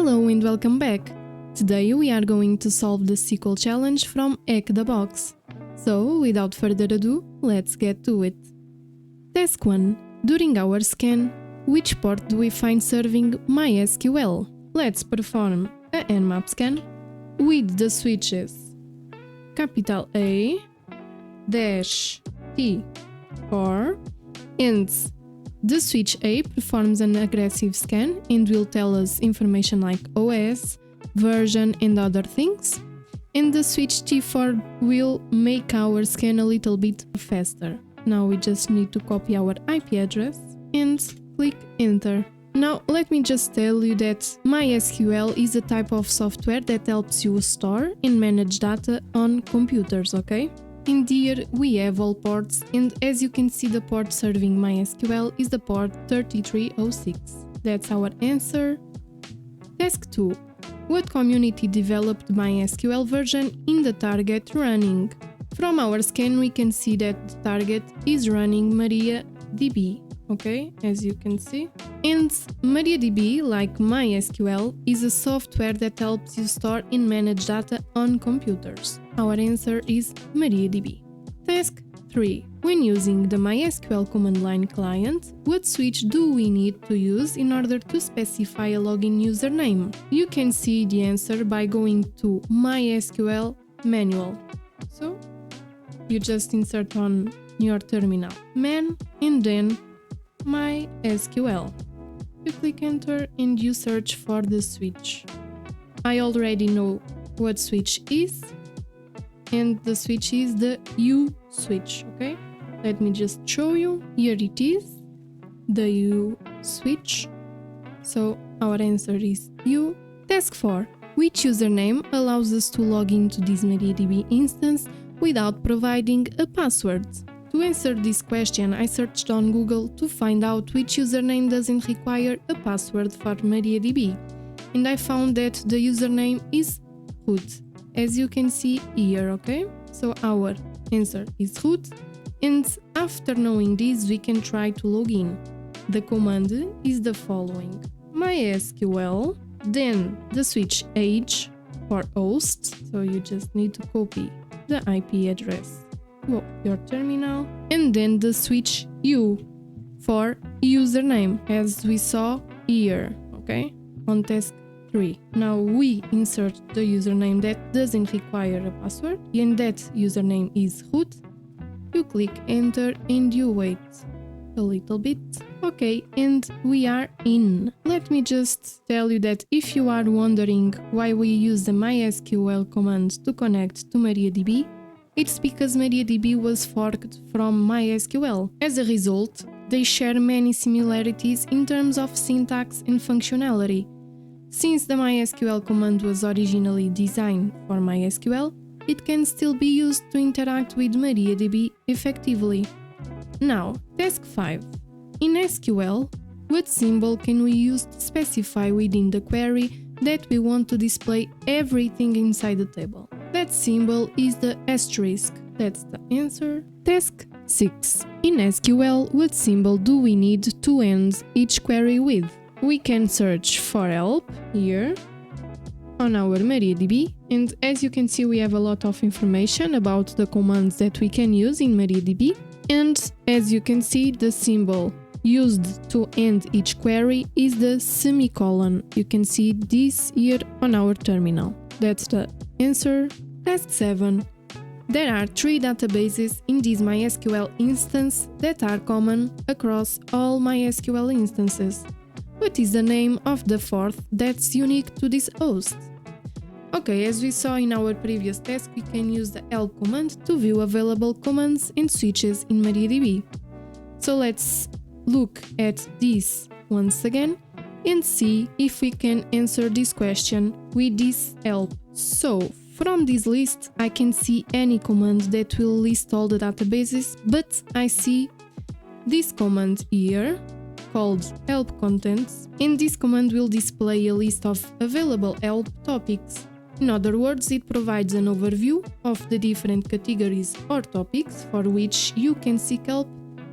Hello and welcome back! Today we are going to solve the SQL challenge from Hack the Box. So, without further ado, let's get to it. Task 1. During our scan, which port do we find serving MySQL? Let's perform a Nmap scan with the switches capital A, dash T, or, and the switch A performs an aggressive scan and will tell us information like OS, version and other things. And the switch T4 will make our scan a little bit faster. Now we just need to copy our IP address and click enter. Now let me just tell you that MySQL is a type of software that helps you store and manage data on computers, okay? In here we have all ports, and as you can see, the port serving MySQL is the port 3306. That's our answer. Task 2. What community developed MySQL version in the target running? From our scan we can see that the target is running MariaDB, okay, as you can see. And MariaDB, like MySQL, is a software that helps you store and manage data on computers. Our answer is MariaDB. Task 3. When using the MySQL command line client, what switch do we need to use in order to specify a login username? You can see the answer by going to MySQL manual. So, you just insert on your terminal man and then MySQL. You click enter and you search for the switch. I already know what switch is, and the switch is the U switch, okay? Let me just show you. Here it is, the U switch. So our answer is U. Task 4. Which username allows us to log into this MariaDB instance without providing a password? To answer this question, I searched on Google to find out which username doesn't require a password for MariaDB, and I found that the username is root, as you can see here, okay? So our answer is root, and after knowing this, we can try to log in. The command is the following: MySQL, then the switch H for host, so you just need to copy the IP address to your terminal, and then the switch U for username, as we saw here, okay, on task 3. Now we insert the username that doesn't require a password, and that username is root. You click enter and you wait a little bit. Okay, and we are in. Let me just tell you that if you are wondering why we use the MySQL command to connect to MariaDB, it's because MariaDB was forked from MySQL. As a result, they share many similarities in terms of syntax and functionality. Since the MySQL command was originally designed for MySQL, it can still be used to interact with MariaDB effectively. Now, task 5. In SQL, what symbol can we use to specify within the query that we want to display everything inside the table? That symbol is the asterisk. That's the answer. Task 6. In SQL, what symbol do we need to end each query with? We can search for help here on our MariaDB, and as you can see, we have a lot of information about the commands that we can use in MariaDB. And as you can see, the symbol used to end each query is the semicolon. You can see this here on our terminal. That's the answer. Task 7. There are 3 databases in this MySQL instance that are common across all MySQL instances. What is the name of the 4th that's unique to this host? Okay, as we saw in our previous task, we can use the help command to view available commands and switches in MariaDB. So let's look at this once again and see if we can answer this question with this help. So, from this list, I can see any command that will list all the databases, but I see this command here called help contents, and this command will display a list of available help topics. In other words, it provides an overview of the different categories or topics for which you can seek help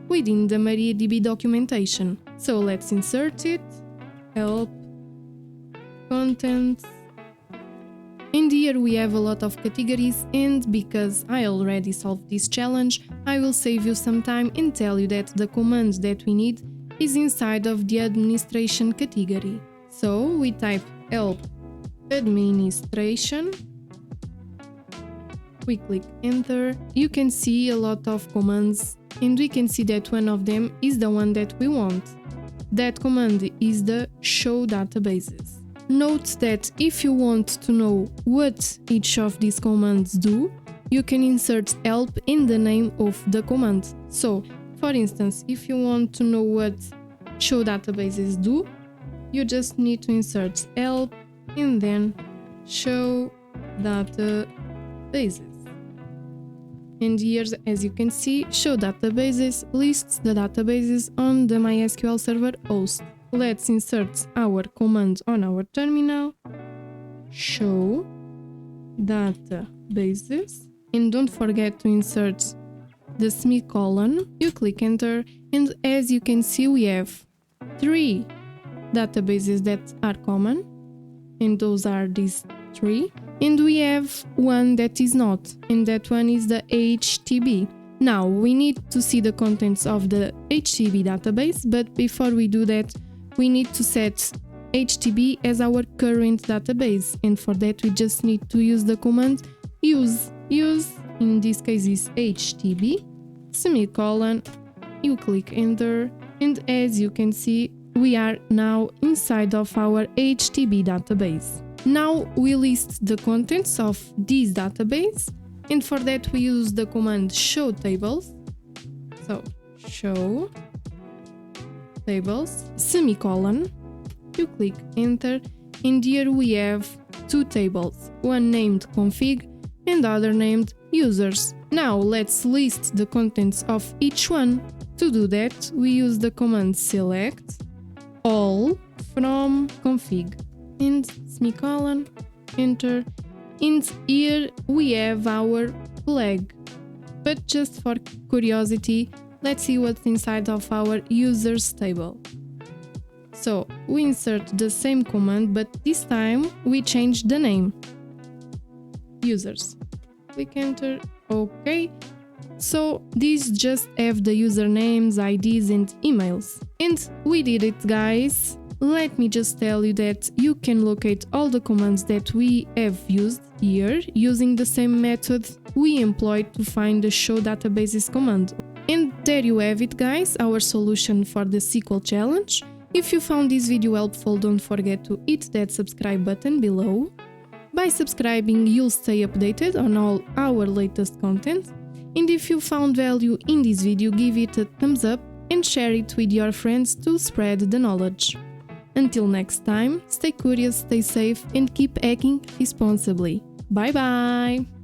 within the MariaDB documentation. So let's insert it, help contents. And here we have a lot of categories, and because I already solved this challenge, I will save you some time and tell you that the command that we need is inside of the administration category. So we type help administration, we click enter, you can see a lot of commands and we can see that one of them is the one that we want. That command is the show databases. Note that if you want to know what each of these commands do, you can insert help in the name of the command. So, for instance, if you want to know what show databases do, you just need to insert help and then show databases. And here, as you can see, show databases lists the databases on the MySQL server host. Let's insert our command on our terminal, show databases, and don't forget to insert the semicolon. You click enter, and as you can see, we have 3 databases that are common, and those are these 3. And we have one that is not, and that one is the HTB. Now we need to see the contents of the HTB database, but before we do that, we need to set HTB as our current database, and for that we just need to use the command use, in this case is HTB, semicolon, you click enter, and as you can see, we are now inside of our HTB database. Now we list the contents of this database, and for that we use the command show tables. So show tables, semicolon, you click enter, and here we have 2 tables, one named config and other named users. Now let's list the contents of each one. To do that, we use the command select all from config and semicolon, enter, and here we have our flag. But just for curiosity, let's see what's inside of our users table. So we insert the same command, but this time we change the name. Users. Click enter. OK. So these just have the usernames, IDs and emails. And we did it, guys. Let me just tell you that you can locate all the commands that we have used here using the same method we employed to find the show databases command. And there you have it, guys, our solution for the SQL challenge. If you found this video helpful, don't forget to hit that subscribe button below. By subscribing, you'll stay updated on all our latest content. And if you found value in this video, give it a thumbs up and share it with your friends to spread the knowledge. Until next time, stay curious, stay safe, and keep hacking responsibly. Bye bye!